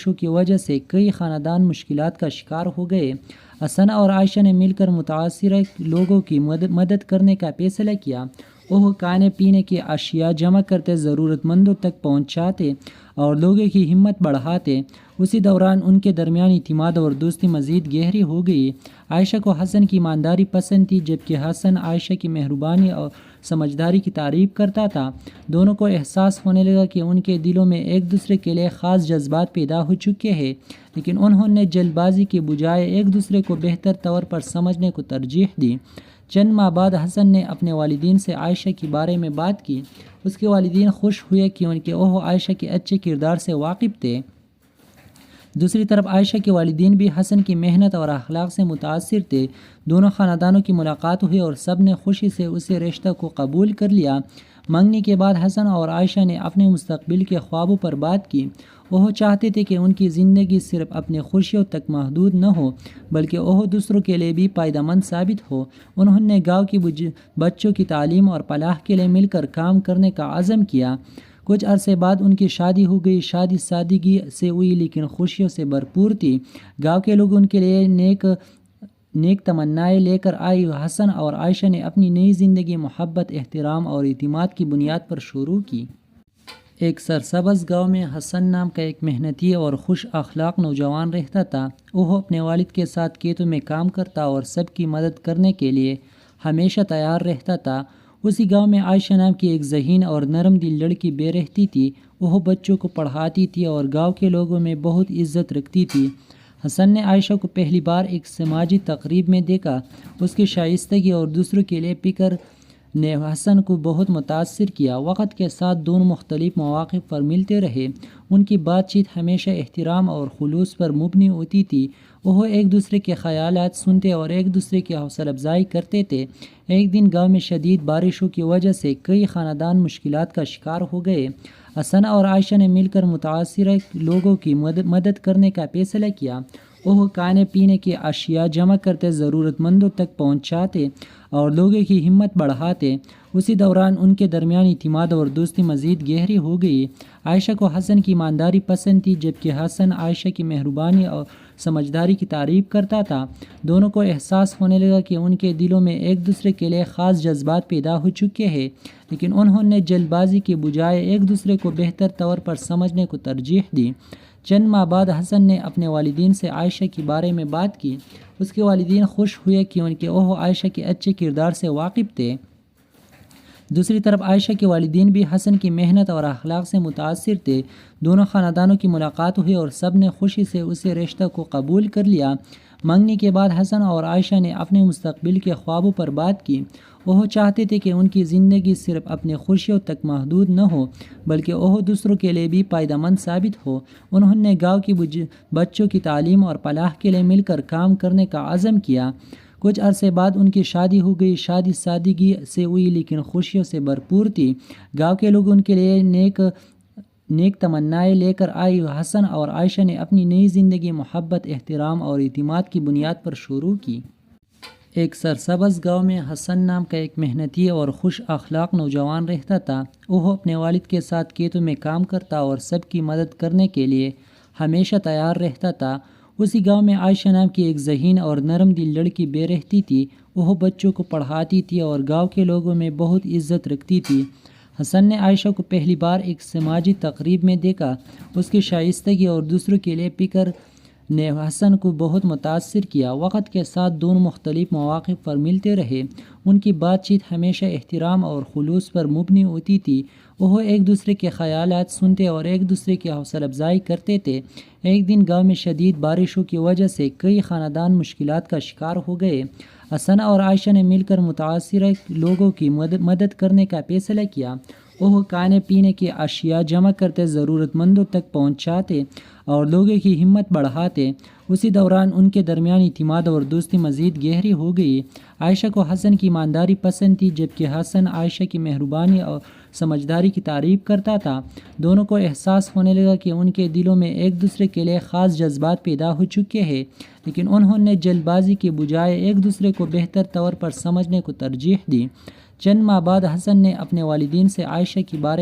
کی وجہ سے کئی خاندان مشکلات کا شکار ہو گئے۔ حسن اور عائشہ نے مل کر متاثرہ لوگوں کی مدد کرنے کا فیصلہ کیا۔ وہ کھانے پینے کی اشیاء جمع کرتے، ضرورت مندوں تک پہنچاتے اور لوگوں کی ہمت بڑھاتے۔ اسی دوران ان کے درمیان اعتماد اور دوستی مزید گہری ہو گئی۔ عائشہ کو حسن کی ایمانداری پسند تھی، جبکہ حسن عائشہ کی مہربانی اور سمجھداری کی تعریف کرتا تھا۔ دونوں کو احساس ہونے لگا کہ ان کے دلوں میں ایک دوسرے کے لیے خاص جذبات پیدا ہو چکے ہیں، لیکن انہوں نے جلد بازی کے بجائے ایک دوسرے کو بہتر طور پر سمجھنے کو ترجیح دی۔ چند ماہ بعد حسن نے اپنے والدین سے عائشہ کے بارے میں بات کی۔ اس کے والدین خوش ہوئے کیونکہ وہ عائشہ کے اچھے کردار سے واقف تھے۔ دوسری طرف عائشہ کے والدین بھی حسن کی محنت اور اخلاق سے متاثر تھے۔ دونوں خاندانوں کی ملاقات ہوئی اور سب نے خوشی سے اس رشتہ کو قبول کر لیا۔ منگنی کے بعد حسن اور عائشہ نے اپنے مستقبل کے خوابوں پر بات کی۔ وہ چاہتے تھے کہ ان کی زندگی صرف اپنی خوشیوں تک محدود نہ ہو، بلکہ وہ دوسروں کے لیے بھی فائدہ مند ثابت ہو۔ انہوں نے گاؤں کے بچوں کی تعلیم اور فلاح کے لیے مل کر کام کرنے کا عزم کیا۔ کچھ عرصے بعد ان کی شادی ہو گئی۔ شادی سادگی سے ہوئی لیکن خوشیوں سے بھرپور تھی۔ گاؤں کے لوگ ان کے لیے نیک تمنائیں لے کر آئے۔ حسن اور عائشہ نے اپنی نئی زندگی محبت، احترام اور اعتماد کی بنیاد پر شروع کی۔ ایک سرسبز گاؤں میں حسن نام کا ایک محنتی اور خوش اخلاق نوجوان رہتا تھا۔ وہ اپنے والد کے ساتھ کھیتوں میں کام کرتا اور سب کی مدد کرنے کے لیے ہمیشہ تیار رہتا تھا۔ اسی گاؤں میں عائشہ نام کی ایک ذہین اور نرم دل لڑکی بھی رہتی تھی۔ وہ بچوں کو پڑھاتی تھی اور گاؤں کے لوگوں میں بہت عزت رکھتی تھی۔ حسن نے عائشہ کو پہلی بار ایک سماجی تقریب میں دیکھا۔ اس کی شائستگی اور دوسروں کے لیے فکر نے حسن کو بہت متاثر کیا۔ وقت کے ساتھ دونوں مختلف مواقع پر ملتے رہے۔ ان کی بات چیت ہمیشہ احترام اور خلوص پر مبنی ہوتی تھی۔ وہ ایک دوسرے کے خیالات سنتے اور ایک دوسرے کی حوصلہ افزائی کرتے تھے۔ ایک دن گاؤں میں شدید بارشوں کی وجہ سے کئی خاندان مشکلات کا شکار ہو گئے۔ حسن اور عائشہ نے مل کر متاثرہ لوگوں کی مدد کرنے کا فیصلہ کیا۔ وہ کھانے پینے کی اشیاء جمع کرتے، ضرورت مندوں تک پہنچاتے اور لوگوں کی ہمت بڑھاتے۔ اسی دوران ان کے درمیان اعتماد اور دوستی مزید گہری ہو گئی۔ عائشہ کو حسن کی ایمانداری پسند تھی، جبکہ حسن عائشہ کی مہربانی اور سمجھداری کی تعریف کرتا تھا۔ دونوں کو احساس ہونے لگا کہ ان کے دلوں میں ایک دوسرے کے لیے خاص جذبات پیدا ہو چکے ہیں، لیکن انہوں نے جلد بازی کے بجائے ایک دوسرے کو بہتر طور پر سمجھنے کو ترجیح دی۔ چند ماہ بعد حسن نے اپنے والدین سے عائشہ کے بارے میں بات کی۔ اس کے والدین خوش ہوئے کیونکہ وہ عائشہ کے اچھے کردار سے واقف تھے۔ دوسری طرف عائشہ کے والدین بھی حسن کی محنت اور اخلاق سے متاثر تھے۔ دونوں خاندانوں کی ملاقات ہوئی اور سب نے خوشی سے اس رشتہ کو قبول کر لیا۔ منگنی کے بعد حسن اور عائشہ نے اپنے مستقبل کے خوابوں پر بات کی۔ وہ چاہتے تھے کہ ان کی زندگی صرف اپنی خوشیوں تک محدود نہ ہو، بلکہ وہ دوسروں کے لیے بھی فائدہ مند ثابت ہو۔ انہوں نے گاؤں کے بچوں کی تعلیم اور فلاح کے لیے مل کر کام کرنے کا عزم کیا۔ کچھ عرصے بعد ان کی شادی ہو گئی۔ شادی سادگی سے ہوئی لیکن خوشیوں سے بھرپور تھی۔ گاؤں کے لوگ ان کے لیے نیک تمنائیں لے کر آئے۔ حسن اور عائشہ نے اپنی نئی زندگی محبت، احترام اور اعتماد کی بنیاد پر شروع کی۔ ایک سرسبز گاؤں میں حسن نام کا ایک محنتی اور خوش اخلاق نوجوان رہتا تھا۔ وہ اپنے والد کے ساتھ کھیتوں میں کام کرتا اور سب کی مدد کرنے کے لیے ہمیشہ تیار رہتا تھا۔ اسی گاؤں میں عائشہ نام کی ایک ذہین اور نرم دل لڑکی بھی رہتی تھی۔ وہ بچوں کو پڑھاتی تھی اور گاؤں کے لوگوں میں بہت عزت رکھتی تھی۔ حسن نے عائشہ کو پہلی بار ایک سماجی تقریب میں دیکھا۔ اس کی شائستگی اور دوسروں کے لیے فکر نے حسن کو بہت متاثر کیا۔ وقت کے ساتھ دونوں مختلف مواقع پر ملتے رہے۔ ان کی بات چیت ہمیشہ احترام اور خلوص پر مبنی ہوتی تھی۔ وہ ایک دوسرے کے خیالات سنتے اور ایک دوسرے کی حوصلہ افزائی کرتے تھے۔ ایک دن گاؤں میں شدید بارشوں کی وجہ سے کئی خاندان مشکلات کا شکار ہو گئے۔ حسن اور عائشہ نے مل کر متاثرہ لوگوں کی مدد کرنے کا فیصلہ کیا۔ وہ کھانے پینے کی اشیاء جمع کرتے، ضرورت مندوں تک پہنچاتے اور لوگوں کی ہمت بڑھاتے۔ اسی دوران ان کے درمیان اعتماد اور دوستی مزید گہری ہو گئی۔ عائشہ کو حسن کی ایمانداری پسند تھی، جبکہ حسن عائشہ کی مہربانی اور سمجھداری کی تعریف کرتا تھا۔ دونوں کو احساس ہونے لگا کہ ان کے دلوں میں ایک دوسرے کے لیے خاص جذبات پیدا ہو چکے ہیں، لیکن انہوں نے جلد بازی کے بجائے ایک دوسرے کو بہتر طور پر سمجھنے کو ترجیح دی۔ چند ماہ بعد حسن نے اپنے والدین سے عائشہ کے بارے